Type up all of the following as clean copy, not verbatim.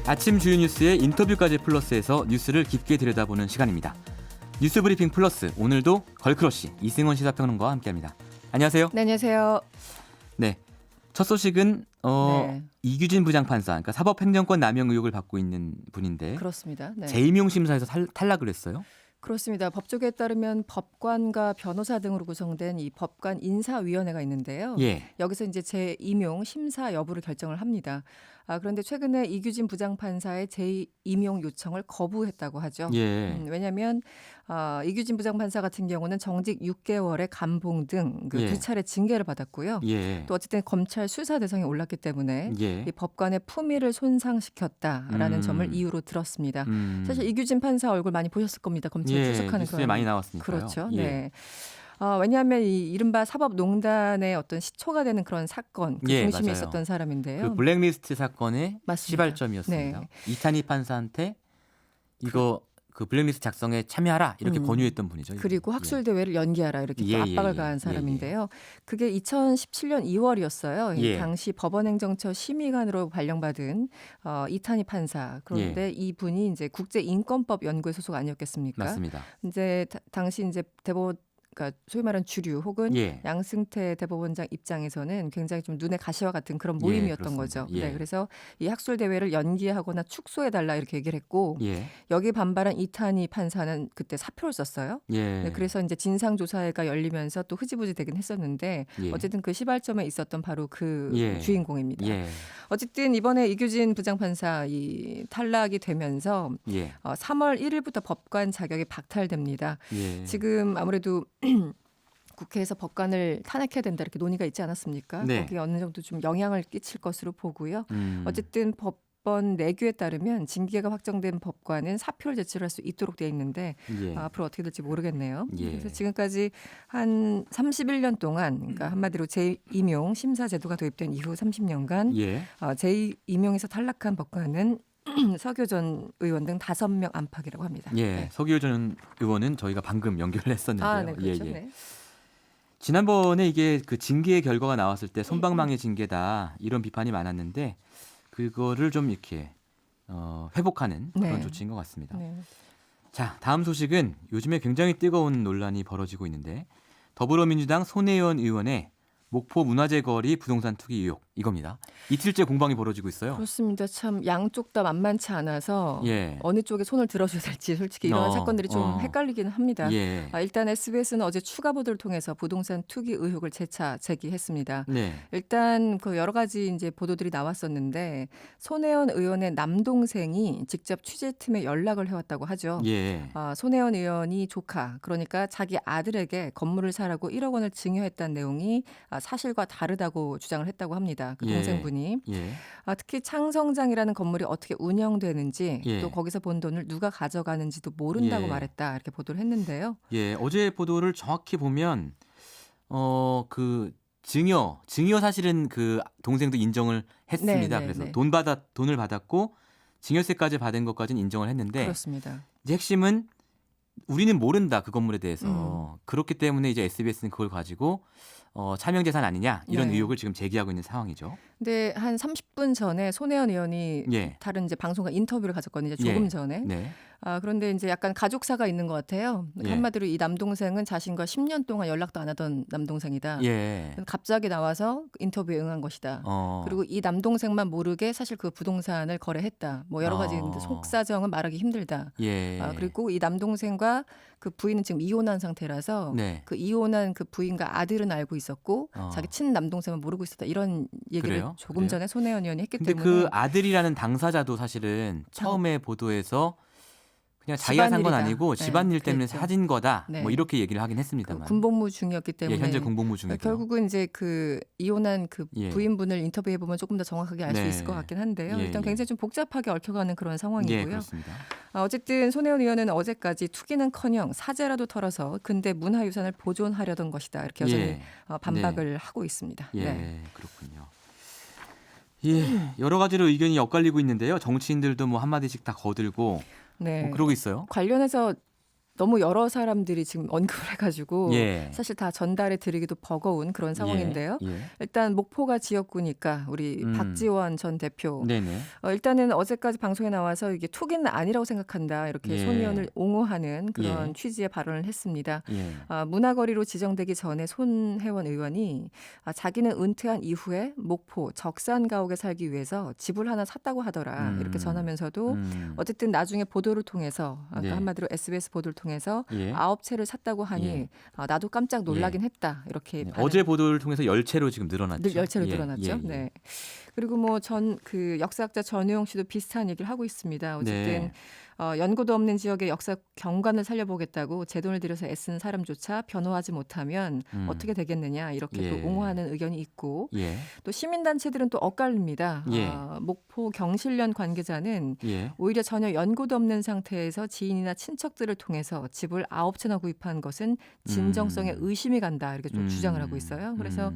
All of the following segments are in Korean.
아침 주요 뉴스에 인터뷰까지 플러스해서 뉴스를 깊게 들여다보는 시간입니다. 뉴스 브리핑 플러스, 오늘도 걸크러쉬 이승원 시사평론가와 함께합니다. 안녕하세요. 네, 안녕하세요. 네, 첫 소식은 네. 이규진 부장판사, 그러니까 사법행정권 남용 의혹을 받고 있는 분인데 그렇습니다. 네. 재임용 심사에서 탈락을 했어요. 그렇습니다. 법조계에 따르면 법관과 변호사 등으로 구성된 이 법관 인사위원회가 있는데요. 예, 여기서 이제 재임용 심사 여부를 결정을 합니다. 그런데 최근에 이규진 부장판사의 재임용 요청을 거부했다고 하죠. 예, 왜냐하면 이규진 부장판사 같은 경우는 정직 6개월의 감봉 등 그 예. 두 차례 징계를 받았고요. 예, 또 어쨌든 검찰 수사 대상에 올랐기 때문에 예. 이 법관의 품위를 손상시켰다라는 점을 이유로 들었습니다. 사실 이규진 판사 얼굴 많이 보셨을 겁니다. 검찰 예, 출석하는 뉴스에 그런. 많이 나왔으니까요. 그렇죠. 예. 네. 왜냐하면 이 이른바 사법농단의 어떤 시초가 되는 그런 사건 그 예, 중심에 맞아요. 있었던 사람인데요. 그 블랙리스트 사건의 맞습니다. 시발점이었습니다. 네. 이탄희 판사한테 이거 그 블랙리스트 작성에 참여하라 이렇게 권유했던 분이죠. 그리고 예. 학술 대회를 연기하라 이렇게 또 예, 압박을 예, 가한 예, 사람인데요. 그게 2017년 2월이었어요. 예. 당시 법원행정처 심의관으로 발령받은 이탄희 판사. 그런데 이분이 이제 국제인권법 연구회 소속 아니었겠습니까? 맞습니다. 이제 당시 이제 대법원 그러니까 소위 말하는 주류 혹은 예. 양승태 대법원장 입장에서는 굉장히 좀 눈에 가시와 같은 그런 예, 모임이었던 그렇습니다. 거죠. 예. 네, 그래서 이 학술 대회를 연기하거나 축소해달라 이렇게 얘기를 했고 예. 여기 반발한 이탄희 판사는 그때 사표를 썼어요. 예. 네, 그래서 이제 진상조사회가 열리면서 또 흐지부지 되긴 했었는데 예. 어쨌든 그 시발점에 있었던 바로 그 예. 주인공입니다. 예. 어쨌든 이번에 이규진 부장판사 이 탈락이 되면서 예. 3월 1일부터 법관 자격이 박탈됩니다. 예. 지금 아무래도 국회에서 법관을 탄핵해야 된다 이렇게 논의가 있지 않았습니까? 네. 거기에 어느 정도 좀 영향을 끼칠 것으로 보고요. 어쨌든 어쨌든 법원 내규에 따르면 징계가 확정된 법관은 사표를 제출할 수 있도록 되어 있는데 예. 앞으로 어떻게 될지 모르겠네요. 예. 그래서 지금까지 한 31년 동안 그러니까 한마디로 재임용 심사 제도가 도입된 이후 30년간 예. 재임용에서 탈락한 법관은 서교 전 의원 등 5명 안팎이라고 합니다. 예. 네. 서기호 전 의원은 저희가 방금 연결을 했었는데요. 네, 그렇죠. 예, 예. 네. 지난번에 이게 그 징계 결과가 나왔을 때 솜방망이 징계다 이런 비판이 많았는데 그거를 좀 이렇게 회복하는 그런 네. 조치인 것 같습니다. 네. 자, 다음 소식은 요즘에 굉장히 뜨거운 논란이 벌어지고 있는데 더불어민주당 손혜원 의원의 목포 문화재 거리 부동산 투기 의혹 이겁니다. 이틀째 공방이 벌어지고 있어요. 그렇습니다. 참 양쪽 다 만만치 않아서 예. 어느 쪽에 손을 들어줘야 될지 솔직히 이런 사건들이 좀 어. 헷갈리기는 합니다. 예. 일단 SBS는 어제 추가 보도를 통해서 부동산 투기 의혹을 재차 제기했습니다. 네. 일단 그 여러 가지 이제 보도들이 나왔었는데 손혜원 의원의 남동생이 직접 취재팀에 연락을 해왔다고 하죠. 예. 손혜원 의원이 조카 그러니까 자기 아들에게 건물을 사라고 1억 원을 증여했다는 내용이 사실과 다르다고 주장을 했다고 합니다. 그 예. 동생분이. 예. 특히 창성장이라는 건물이 어떻게 운영되는지 예. 또 거기서 번 돈을 누가 가져가는지도 모른다고 예. 말했다 이렇게 보도를 했는데요. 예. 어제 보도를 정확히 보면 그 증여 사실은 그 동생도 인정을 했습니다. 네, 네, 그래서 네. 돈을 받았고 증여세까지 받은 것까지는 인정을 했는데 그렇습니다. 이제 핵심은 우리는 모른다 그 건물에 대해서 그렇기 때문에 이제 SBS는 그걸 가지고 차명 재산 아니냐 이런 네. 의혹을 지금 제기하고 있는 상황이죠. 근데 한 30분 전에 손혜원 의원이 예. 다른 이제 방송과 인터뷰를 가졌거든요. 조금 예. 전에. 네. 그런데 이제 약간 가족사가 있는 것 같아요. 예. 한마디로 이 남동생은 자신과 10년 동안 연락도 안 하던 남동생이다. 예. 갑자기 나와서 인터뷰에 응한 것이다. 그리고 이 남동생만 모르게 사실 그 부동산을 거래했다. 뭐 여러 가지 있는데 속사정은 말하기 힘들다. 예. 그리고 이 남동생과 그 부인은 지금 이혼한 상태라서 네. 그 이혼한 그 부인과 아들은 알고 있었고 자기 친 남동생은 모르고 있었다. 이런 얘기를 그래요? 조금 그래요? 전에 손혜원 의원이 했기 근데 때문에 그 아들이라는 당사자도 사실은 처음에 보도에서 그냥 자기가 산 건 집안일이다. 아니고 네, 집안일 때문에 그랬죠. 사진 거다. 네. 뭐 이렇게 얘기를 하긴 그 했습니다만. 군복무 중이었기 때문에 예, 현재 군복무 중이고요. 결국은 이제 그 이혼한 그 예. 부인분을 인터뷰해 보면 조금 더 정확하게 알 수 네. 있을 것 같긴 한데요. 예, 일단 예. 굉장히 좀 복잡하게 얽혀가는 그런 예, 상황이고요. 그렇습니다. 어쨌든 손혜원 의원은 어제까지 투기는커녕 사죄라도 털어서 근대 문화유산을 보존하려던 것이다. 이렇게 여전히 예. 반박을 하고 있습니다. 예, 네. 그렇군요. 예, 여러 가지로 의견이 엇갈리고 있는데요. 정치인들도 뭐 한마디씩 다 거들고 네. 뭐 그러고 있어요. 관련해서 너무 여러 사람들이 지금 언급을 해가지고 예. 사실 다 전달해 드리기도 버거운 그런 상황인데요. 예. 일단 목포가 지역구니까 우리 박지원 전 대표 네네. 일단은 어제까지 방송에 나와서 이게 투기는 아니라고 생각한다 이렇게 예. 손 의원을 옹호하는 그런 예. 취지의 발언을 했습니다. 예. 문화거리로 지정되기 전에 손혜원 의원이 자기는 은퇴한 이후에 목포 적산가옥에 살기 위해서 집을 하나 샀다고 하더라 이렇게 전하면서도 어쨌든 나중에 보도를 통해서 네. 한마디로 SBS 보도를 통해서 예. 9채를 샀다고 하니 예. 나도 깜짝 놀라긴 했다 이렇게 네. 어제 보도를 통해서 10채로 지금 늘어났죠. 늘 10채로 예. 늘어났죠. 예. 네. 그리고 뭐 그 역사학자 전우용 씨도 비슷한 얘기를 하고 있습니다. 어쨌든 네. 연고도 없는 지역의 역사 경관을 살려보겠다고 제 돈을 들여서 애쓰는 사람조차 변호하지 못하면 어떻게 되겠느냐 이렇게 예. 또 옹호하는 의견이 있고 예. 또 시민단체들은 또 엇갈립니다. 예. 목포 경실련 관계자는 예. 오히려 전혀 연고도 없는 상태에서 지인이나 친척들을 통해서 집을 9채나 구입한 것은 진정성에 의심이 간다 이렇게 좀 주장을 하고 있어요. 그래서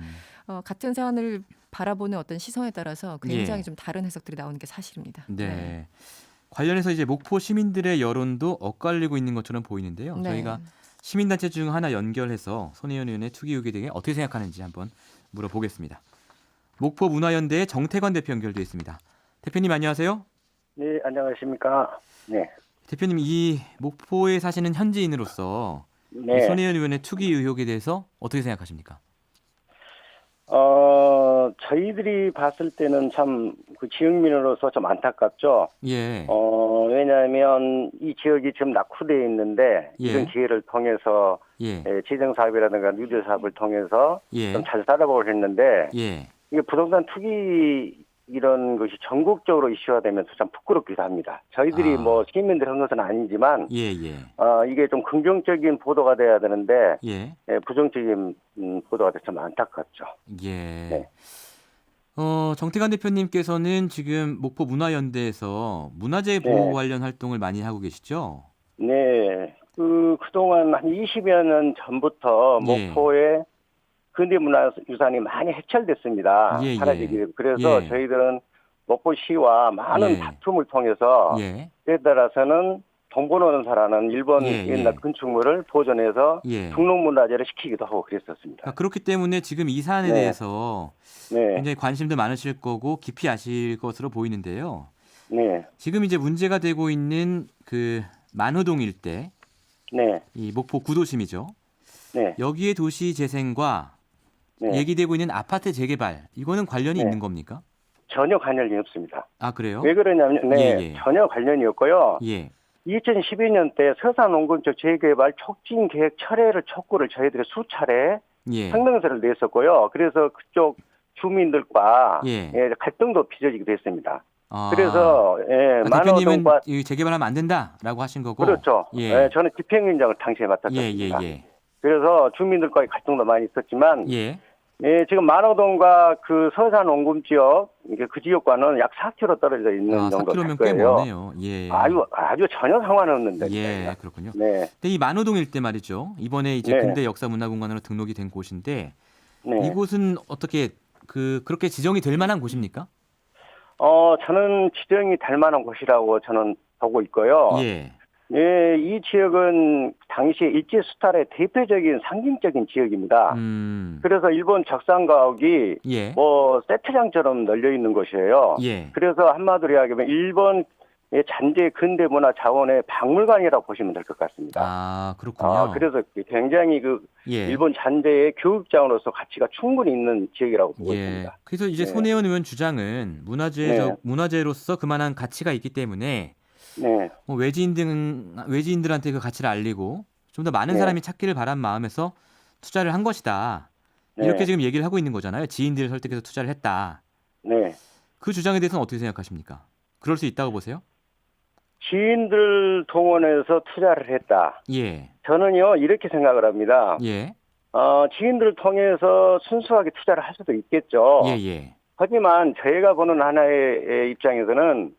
같은 사안을 바라보는 어떤 시선에 따라서 굉장히 예. 좀 다른 해석들이 나오는 게 사실입니다. 네. 관련해서 이제 목포 시민들의 여론도 엇갈리고 있는 것처럼 보이는데요. 네. 저희가 시민단체 중 하나 연결해서 손혜원 의원의 투기 의혹에 대해 어떻게 생각하는지 한번 물어보겠습니다. 목포 문화연대의 정태관 대표 연결되어 있습니다. 대표님 안녕하세요. 네, 안녕하십니까. 네. 대표님 이 목포에 사시는 현지인으로서 네. 이 손혜원 의원의 투기 의혹에 대해서 어떻게 생각하십니까? 저희들이 봤을 때는 참 그 지역민으로서 좀 안타깝죠. 예. 왜냐하면 이 지역이 지금 낙후되어 있는데 예. 이런 기회를 통해서 예. 지정 사업이라든가 뉴딜 사업을 통해서 예. 좀 잘 살아보고 했는데 예. 이게 부동산 투기 이런 것이 전국적으로 이슈화되면서 참 부끄럽기도 합니다. 저희들이 뭐 시민들 한 것은 아니지만 예. 이게 좀 긍정적인 보도가 돼야 되는데 예. 부정적인 보도가 돼서 좀 안타깝죠. 예. 네. 정태관 대표님께서는 지금 목포 문화연대에서 문화재 보호 네. 관련 활동을 많이 하고 계시죠? 네. 그동안 한 20여 년 전부터 예. 목포에 근대문화유산이 많이 해체됐습니다. 예. 사라지기. 그래서 예. 저희들은 목포시와 많은 예. 다툼을 통해서 예. 때에 따라서는 동본원사라는 일본 예. 옛날 건축물을 보존해서 예. 등록문화재를 시키기도 하고 그랬었습니다. 그렇기 때문에 지금 이 사안에 네. 대해서 네. 굉장히 관심도 많으실 거고 깊이 아실 것으로 보이는데요. 네. 지금 이제 문제가 되고 있는 그 만호동 일대, 네. 이 목포 구도심이죠. 네. 여기에 도시 재생과 네. 얘기되고 있는 아파트 재개발, 이거는 관련이 네. 있는 겁니까? 전혀 관련이 없습니다. 아, 그래요? 왜 그러냐면 예. 전혀 관련이 없고요. 예. 2012년 때 서산원군적 재개발 촉진 계획 철회를 촉구를 저희들이 수차례 예. 성명서를 냈었고요. 그래서 그쪽 주민들과 예. 갈등도 빚어지기도 했습니다. 아, 그래서 대표님은 만호동과 이 재개발하면 안 된다라고 하신 거고. 그렇죠. 예. 저는 집행위원장을 당시에 맡았습니다. 예. 그래서 주민들과의 갈등도 많이 있었지만 예. 지금 만호동과 그 서산 원군 지역 그 지역과는 약 4km 떨어져 있는 정도 될 4km면 꽤 거예요. 머네요. 예. 아주 전혀 상관없는데. 예, 그렇군요. 네. 근데 이 만호동 일대 말이죠. 이번에 이제 네. 근대 역사 문화공간으로 등록이 된 곳인데 네. 이곳은 어떻게 그렇게 지정이 될 만한 곳입니까? 저는 지정이 될 만한 곳이라고 저는 보고 있고요. 예. 이 지역은 당시 일제수탈의 대표적인 상징적인 지역입니다. 그래서 일본 적산가옥이 예. 뭐 세트장처럼 널려 있는 곳이에요. 예. 그래서 한마디로 이야기하면 일본 잔재 근대문화 자원의 박물관이라고 보시면 될 것 같습니다. 아, 그렇군요. 그래서 굉장히 예. 일본 잔재의 교육장으로서 가치가 충분히 있는 지역이라고 보고 있습니다. 그래서 이제 네. 손혜원 의원 주장은 문화재로서 그만한 가치가 있기 때문에 네. 뭐 외지인들한테 그 가치를 알리고 좀 더 많은 네. 사람이 찾기를 바란 마음에서 투자를 한 것이다. 네. 이렇게 지금 얘기를 하고 있는 거잖아요. 지인들을 설득해서 투자를 했다. 네. 그 주장에 대해서는 어떻게 생각하십니까? 그럴 수 있다고 보세요? 지인들 동원해서 투자를 했다. 예. 저는요 이렇게 생각을 합니다. 예. 지인들을 통해서 순수하게 투자를 할 수도 있겠죠. 예. 하지만 저희가 보는 하나의 입장에서는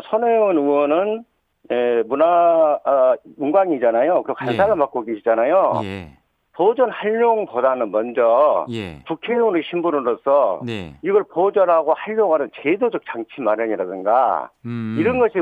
손혜원 의원은 문광이잖아요. 그 간사가 맡고 계시잖아요. 예. 보존 활용보다는 먼저 예. 국회의원의 신분으로서 네. 이걸 보존하고 활용하는 제도적 장치 마련이라든가 이런 것이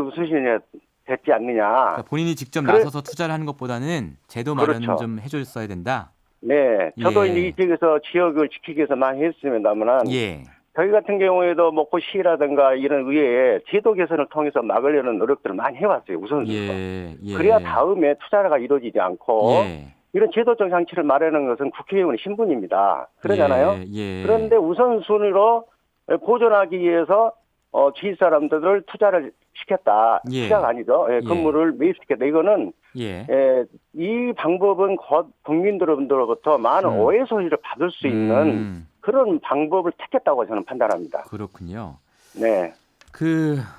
됐지 않느냐. 그러니까 본인이 직접 그래- 나서서 투자를 하는 것보다는 제도 마련 그렇죠. 좀 해줬어야 된다. 네, 저도 예. 이제 이 지역에서 지역을 지키기 위해서 많이 했습니다만 예. 저희 같은 경우에도 목포시라든가 이런 의회에 제도 개선을 통해서 막으려는 노력들을 많이 해왔어요. 우선순위로. 예. 예. 그래야 다음에 투자가 이루어지지 않고 예. 이런 제도적 장치를 마련하는 것은 국회의원의 신분입니다. 그러잖아요. 예. 예. 그런데 우선순위로 보존하기 위해서 지휘 사람들을 투자를 시켰다. 예. 투자가 아니죠. 예. 건물을 매입시켰다. 이거는 예. 이 방법은 국민들로부터 많은 오해 소리를 받을 수 있는 그런 방법을 택했다고 저는 판단합니다. 그렇군요. 네,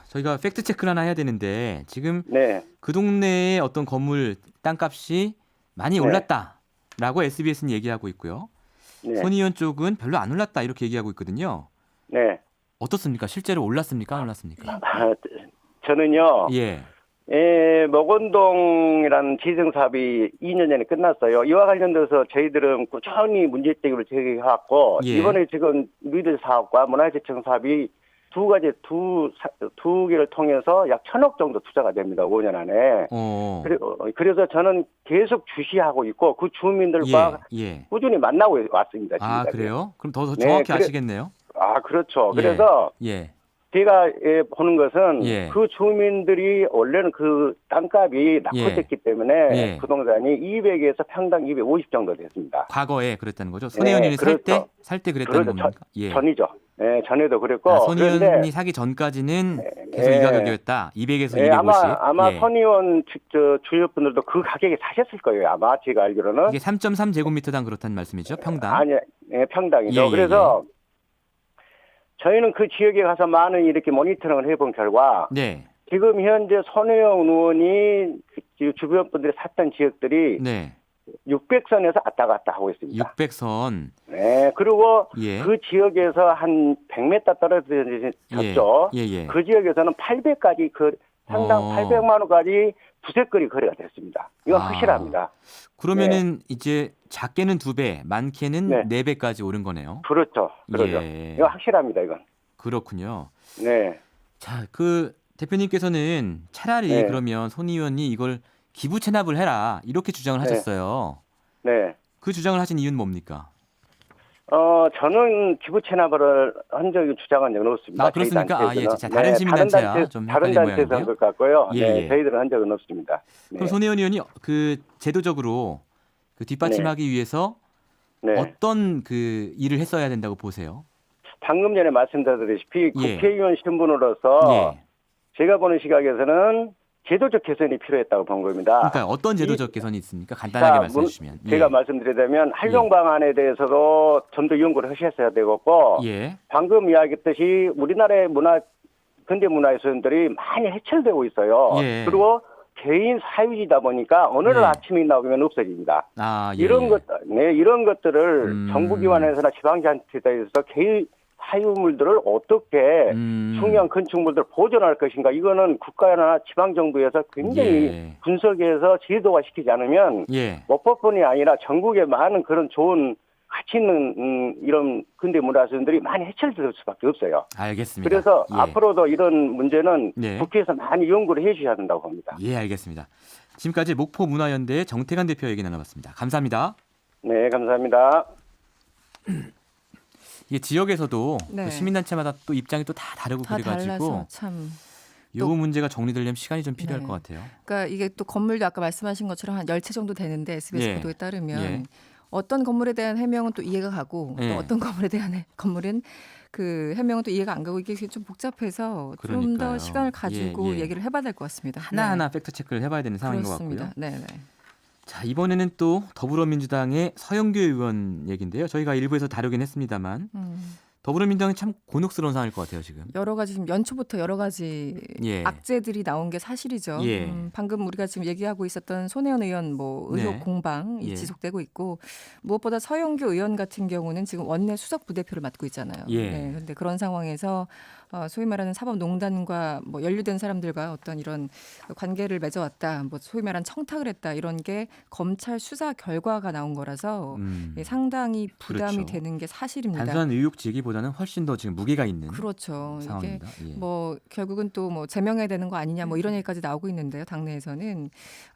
저희가 팩트 체크를 하나 해야 되는데 지금 네, 그 동네의 어떤 건물 땅값이 많이 네. 올랐다라고 SBS는 얘기하고 있고요. 네, 손 의원 쪽은 별로 안 올랐다 이렇게 얘기하고 있거든요. 네. 어떻습니까? 실제로 올랐습니까? 안 올랐습니까? 저는요. 예. 목원동이라는 지정 사업이 2년 전에 끝났어요. 이와 관련돼서 저희들은 꾸준히 문제제기를 제기해왔고 예. 이번에 지금 누리들 사업과 문화재청 사업이 두 개를 통해서 약 1,000억 정도 투자가 됩니다. 5년 안에. 그래서 저는 계속 주시하고 있고 그 주민들과 예. 꾸준히 만나고 왔습니다. 아, 지금까지. 그래요? 그럼 더 네, 정확히 아시겠네요. 아, 그렇죠. 예. 그래서 예. 제가 보는 것은 예. 그 주민들이 원래는 그 땅값이 낙후됐기 때문에 예. 부동산이 200에서 평당 250 정도 됐습니다. 과거에 그랬다는 거죠. 손 의원이 그렇죠. 살 때 그랬다는 그렇죠. 겁니까? 예. 전이죠. 네, 전에도 그랬고. 손 의원이 그런데 사기 전까지는 계속 이 가격이었다. 200에서 250. 아마 예. 손 의원 주요분들도 그 가격에 사셨을 거예요. 아마 제가 알기로는. 이게 3.3제곱미터당 그렇다는 말씀이죠. 평당. 아니, 평당이죠. 예, 예, 그래서 저희는 그 지역에 가서 많은 이렇게 모니터링을 해본 결과 네. 지금 현재 손혜영 의원이 그 주변 분들이 샀던 지역들이 네. 600선에서 왔다 갔다 하고 있습니다. 600선. 네, 그리고 예. 그 지역에서 한 100m 떨어졌죠. 예. 예. 그 지역에서는 800까지 상당 800만 원까지 두세 건이 거래가 됐습니다. 이건 확실합니다. 그러면은 이제 작게는 2배, 많게는 네. 4배까지 오른 거네요. 그렇죠. 예. 이건 확실합니다. 이건. 그렇군요. 네. 자, 대표님께서는 차라리 네. 그러면 손 의원이 이걸 기부 체납을 해라 이렇게 주장을 하셨어요. 네. 그 주장을 하신 이유는 뭡니까? 저는 기부 체납을 한 적이 주장한 적은 없습니다. 아, 그렇습니까? 저희 단체에서는. 자, 다른 시민단체야 좀 다른 헷갈린 단체에서 한 모양인데요. 것 같고요. 예, 네, 예. 저희들은 한 적은 없습니다. 네. 그럼 손혜원 의원이 제도적으로 뒷받침하기 위해서 네. 어떤 일을 했어야 된다고 보세요? 방금 전에 말씀드렸다시피 예. 국회의원 신분으로서 예. 제가 보는 시각에서는 제도적 개선이 필요했다고 본 겁니다. 그러니까 어떤 제도적 개선이 있습니까? 간단하게 말씀해 주시면. 제가 말씀드리자면 활용 방안에 대해서도 좀 더 연구를 하셨어야 되겠고 예. 방금 이야기했듯이 우리나라의 근대 문화예술들이 많이 해체되고 있어요. 예. 그리고 개인 사유지다 보니까 어느 날 예. 아침에 나오면 없어집니다. 아, 예. 이런 것들을 정부 기관에서나 지방자치단체에서 개인 사유물들을 어떻게 중요한 건축물들을 보존할 것인가 이거는 국가나 지방정부에서 굉장히 예. 분석해서 제도화 시키지 않으면 예. 목포뿐이 아니라 전국에 많은 그런 좋은 가치 있는 이런 근대 문화재들이 많이 해체될 수밖에 없어요. 알겠습니다. 그래서 예. 앞으로도 이런 문제는 네. 국회에서 많이 연구를 해 주셔야 된다고 봅니다. 예, 알겠습니다. 지금까지 목포문화연대의 정태관 대표 얘기 나눠봤습니다. 감사합니다. 네, 감사합니다. 이게 지역에서도 네. 또 시민단체마다 또 입장이 또 다 다르고 다 그래가지고 달라서 참. 요 문제가 정리되려면 시간이 좀 필요할 네. 것 같아요. 그러니까 이게 또 건물도 아까 말씀하신 것처럼 한 10채 정도 되는데 SBS 예. 보도에 따르면 예. 어떤 건물에 대한 해명은 또 이해가 가고 예. 또 어떤 건물에 대한 건물은 그 해명은 또 이해가 안 가고 이게 좀 복잡해서 좀 그러니까요. 더 시간을 가지고 예. 얘기를 해봐야 될 것 같습니다. 하나하나 팩트 체크를 해봐야 되는 상황인 것 그렇습니다. 같고요. 네, 네. 자, 이번에는 또 더불어민주당의 서영교 의원 얘기인데요. 저희가 일부에서 다루긴 했습니다만 더불어민주당이 참 곤혹스러운 상황일 것 같아요, 지금. 여러 가지 지금 연초부터 여러 가지 예. 악재들이 나온 게 사실이죠. 예. 방금 우리가 지금 얘기하고 있었던 손혜원 의원 의혹 네. 공방이 예. 지속되고 있고 무엇보다 서영교 의원 같은 경우는 지금 원내 수석 부대표를 맡고 있잖아요. 예. 네, 그런데 그런 상황에서 소위 말하는 사법농단과 뭐 연루된 사람들과 어떤 이런 관계를 맺어왔다, 뭐 소위 말하는 청탁을 했다 이런 게 검찰 수사 결과가 나온 거라서 상당히 부담이 그렇죠. 되는 게 사실입니다. 단순한 의혹 제기보다는 훨씬 더 지금 무게가 있는 그렇죠. 상황입니다. 이게 예. 뭐 결국은 또 뭐 제명해야 되는 거 아니냐 뭐 이런 얘기까지 나오고 있는데요. 당내에서는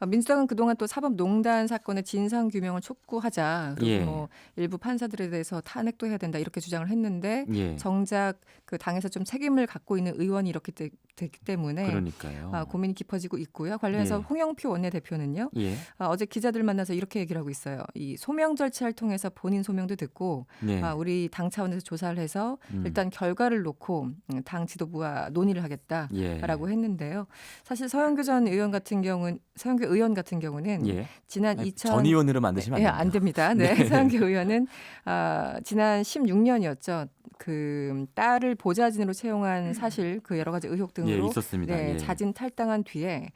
민주당은 그동안 또 사법농단 사건의 진상 규명을 촉구하자. 그리고 예. 뭐 일부 판사들에 대해서 탄핵도 해야 된다 이렇게 주장을 했는데 예. 정작 그 당에서 좀 책임을 갖고 있는 의원이 이렇게 됐기 때문에 그러니까요. 고민이 깊어지고 있고요. 관련해서 예. 홍영표 원내대표는요. 예. 어제 기자들 만나서 이렇게 얘기를 하고 있어요. 이 소명 절차를 통해서 본인 소명도 듣고 네. 우리 당 차원에서 조사를 해서 음. 일단 결과를 놓고 당 지도부와 논의를 하겠다라고 예. 했는데요. 사실 서영교 의원 같은 경우는 예. 지난 아니, 2000 전 의원으로 만드시면 안 됩니다. 네. 네. 서영교 의원은 지난 16년이었죠. 그 딸을 보좌진으로 채용한 사실 그 여러 가지 의혹 등으로 예, 있었습니다. 네, 예. 자진 탈당한 뒤에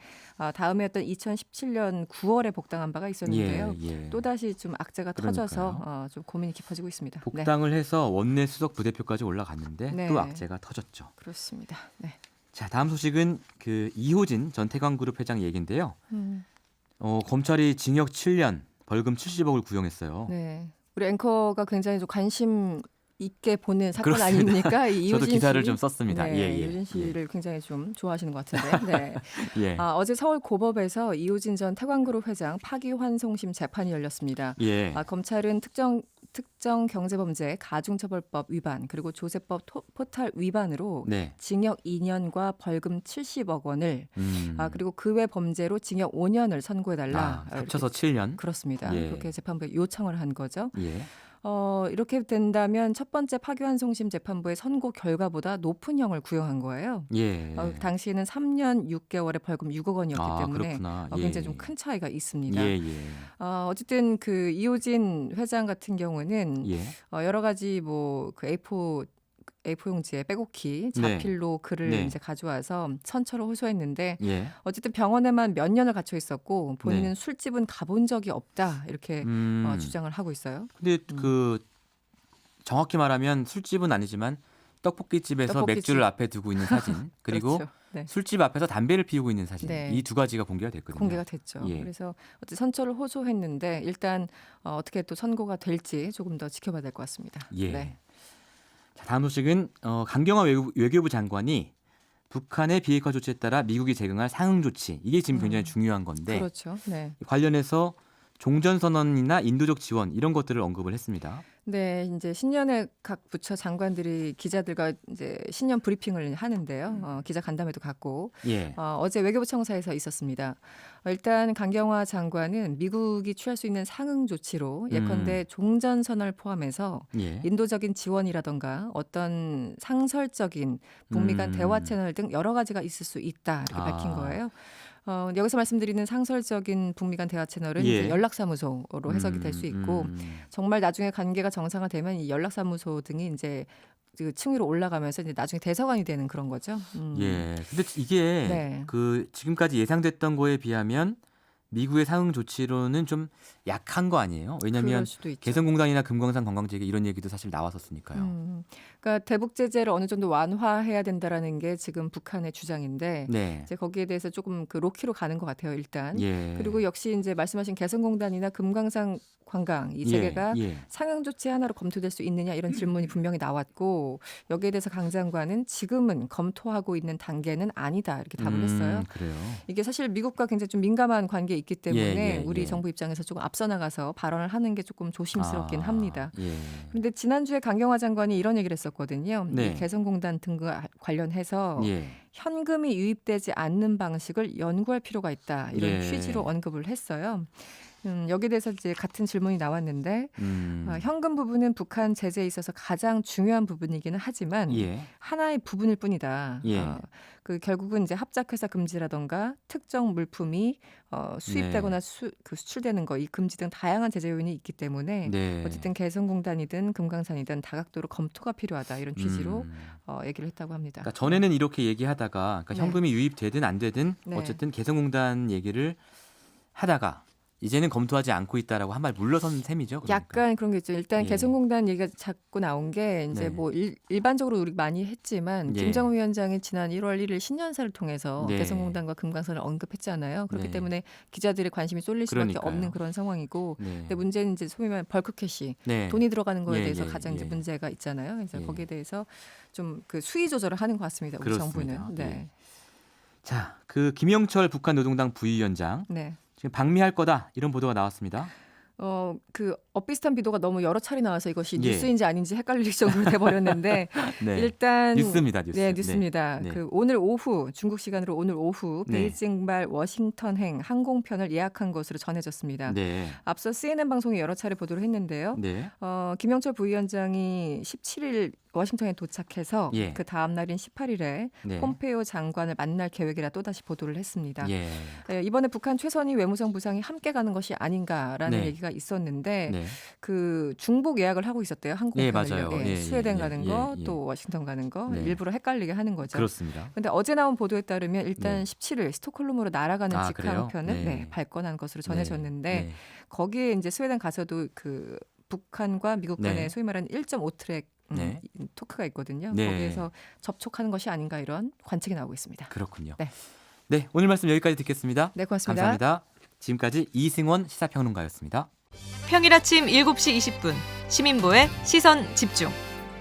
다음에 어떤 2017년 9월에 복당한 바가 있었는데요. 예. 또다시 좀 악재가 그러니까요. 터져서 좀 고민이 깊어지고 있습니다. 네, 복당을 해서 원내 수석 부대표까지 올라갔는데 네. 또 악재가 터졌죠. 그렇습니다. 네. 자, 다음 소식은 그 이호진 전 태광그룹 회장 얘기인데요. 검찰이 징역 7년, 벌금 70억을 구형했어요. 네. 우리 앵커가 굉장히 좀 관심 있게 보는 사건 그렇습니다. 아닙니까? 이 저도 이호진 기사를 씨. 좀 썼습니다. 네, 예. 이호진 씨를 굉장히 좀 좋아하시는 것 같은데. 네. 예. 어제 서울 고법에서 이호진 전 태광그룹 회장 파기환송심 재판이 열렸습니다. 예. 검찰은 특정 경제범죄 가중처벌법 위반 그리고 조세법 포탈 위반으로 네. 징역 2년과 벌금 70억 원을 음. 그리고 그 외 범죄로 징역 5년을 선고해달라. 합쳐서 7년. 그렇습니다. 예. 그렇게 재판부에 요청을 한 거죠. 예. 이렇게 된다면 첫 번째 파기환송심 재판부의 선고 결과보다 높은 형을 구형한 거예요. 예. 당시에는 3년 6개월의 벌금 6억 원이었기 때문에 그렇구나. 굉장히 좀 큰 차이가 있습니다. 예. 어쨌든 그 이호진 회장 같은 경우는 예. 여러 가지 뭐 그 A4 용지에 빼곡히 자필로 글을 네. 이제 가져와서 선처를 호소했는데 예. 어쨌든 병원에만 몇 년을 갇혀 있었고 본인은 네. 술집은 가본 적이 없다 이렇게 주장을 하고 있어요. 근데 그 정확히 말하면 술집은 아니지만 떡볶이집에서 맥주를 앞에 두고 있는 사진 그리고 그렇죠. 네. 술집 앞에서 담배를 피우고 있는 사진 네. 이 두 가지가 공개가 됐거든요. 공개가 됐죠. 예. 그래서 어쨌든 선처를 호소했는데 일단 어떻게 또 선고가 될지 조금 더 지켜봐야 될 것 같습니다. 예. 네. 자, 다음 소식은 강경화 외교부 장관이 북한의 비핵화 조치에 따라 미국이 제공할 상응 조치 이게 지금 굉장히 중요한 건데 그렇죠. 네. 관련해서 종전선언이나 인도적 지원 이런 것들을 언급을 했습니다. 네, 이제 신년에 각 부처 장관들이 기자들과 이제 신년 브리핑을 하는데요. 기자 간담회도 갖고 예. 어제 외교부 청사에서 있었습니다. 일단 강경화 장관은 미국이 취할 수 있는 상응 조치로 예컨대 종전선언을 포함해서 예. 인도적인 지원이라던가 어떤 상설적인 북미 간 대화 채널 등 여러 가지가 있을 수 있다 이렇게 밝힌 거예요. 여기서 말씀드리는 상설적인 북미 간 대화 채널은 예. 이제 연락사무소로 해석이 될 수 있고 정말 나중에 관계가 정상화되면 이 연락사무소 등이 이제 그 층위로 올라가면서 이제 나중에 대사관이 되는 그런 거죠. 예. 근데 이게 네. 그 지금까지 예상됐던 거에 비하면 미국의 상응 조치로는 좀 약한 거 아니에요? 왜냐하면 그럴 수도 있죠. 개성공단이나 금강산 관광지역 이런 얘기도 사실 나왔었으니까요. 그러니까 대북 제재를 어느 정도 완화해야 된다라는 게 지금 북한의 주장인데 네. 이제 거기에 대해서 조금 그 로키로 가는 것 같아요. 일단 예. 그리고 역시 이제 말씀하신 개성공단이나 금강산 관광 이 세 개가 예. 상응 조치 하나로 검토될 수 있느냐 이런 질문이 분명히 나왔고 여기에 대해서 강 장관은 지금은 검토하고 있는 단계는 아니다 이렇게 답을 했어요. 그래요. 이게 사실 미국과 굉장히 좀 민감한 관계에 있기 때문에 예. 우리 정부 입장에서 조금 앞서 나가서 발언을 하는 게 조금 조심스럽긴 합니다. 예. 그런데 지난주에 강경화 장관이 이런 얘기를 했었거든요. 네. 이 개성공단 등과 관련해서 예. 현금이 유입되지 않는 방식을 연구할 필요가 있다 이런 예. 취지로 언급을 했어요. 여기에 대해서 이제 같은 질문이 나왔는데 현금 부분은 북한 제재에 있어서 가장 중요한 부분이기는 하지만 예. 하나의 부분일 뿐이다. 예. 그 결국은 이제 합작회사 금지라던가 특정 물품이 수입되거나 수출되는 거 이 금지 등 다양한 제재 요인이 있기 때문에 네. 어쨌든 개성공단이든 금강산이든 다각도로 검토가 필요하다 이런 취지로 얘기를 했다고 합니다. 그러니까 전에는 이렇게 얘기하다가 그러니까 네. 현금이 유입되든 안 되든 네. 어쨌든 개성공단 얘기를 하다가 이제는 검토하지 않고 있다라고 한 발 물러선 셈이죠. 그러니까. 약간 그런 게 있죠. 일단 예. 개성공단 얘기가 자꾸 나온 게 이제 네. 뭐 일반적으로 우리 많이 했지만 예. 김정은 위원장이 지난 1월 1일 신년사를 통해서 네. 개성공단과 금강산을 언급했잖아요. 그렇기 네. 때문에 기자들의 관심이 쏠릴 수밖에 그러니까요. 없는 그런 상황이고 네. 근데 문제는 이제 소위 말하는 벌크캐시 네. 돈이 들어가는 거에 예, 대해서 예, 가장 이제 예. 문제가 있잖아요. 그래서 예. 거기에 대해서 좀 그 수위 조절을 하는 것 같습니다. 우리 그렇습니다. 정부는. 네. 예. 자, 그 김영철 북한 노동당 부위원장 네. 지금 방미할 거다 이런 보도가 나왔습니다. 그 엇비슷한 비도가 너무 여러 차례 나와서 이것이 예. 뉴스인지 아닌지 헷갈릴 정도로 돼버렸는데 네. 일단 뉴스입니다, 뉴스. 네, 뉴스입니다. 네. 그 오늘 오후 중국 시간으로 오늘 오후 네. 베이징발 워싱턴행 항공편을 예약한 것으로 전해졌습니다. 네. 앞서 CNN 방송이 여러 차례 보도를 했는데요. 네. 김영철 부위원장이 17일 워싱턴에 도착해서 예. 그 다음 날인 18일에 네. 폼페이오 장관을 만날 계획이라 또다시 보도를 했습니다. 예. 이번에 북한 최선희 외무성 부상이 함께 가는 것이 아닌가라는 네. 얘기가 있었는데 네. 그 중복 예약을 하고 있었대요. 항공편을요. 네, 맞아요. 예, 스웨덴 예, 가는 예, 거, 예. 또 워싱턴 가는 거 네. 일부러 헷갈리게 하는 거죠. 그렇습니다. 근데 어제 나온 보도에 따르면 일단 네. 17일 스톡홀름으로 날아가는 아, 그래요? 직항편을 네. 발권한 것으로 전해졌는데 네. 거기에 이제 스웨덴 가서도 그 북한과 미국 간의 네. 소위 말하는 1.5트랙 네. 토크가 있거든요. 네. 거기에서 접촉하는 것이 아닌가 이런 관측이 나오고 있습니다. 그렇군요. 네. 네, 오늘 말씀 여기까지 듣겠습니다. 네, 고맙습니다. 감사합니다. 지금까지 이승원 시사평론가였습니다. 평일 아침 7시 20분 시민보의 시선 집중.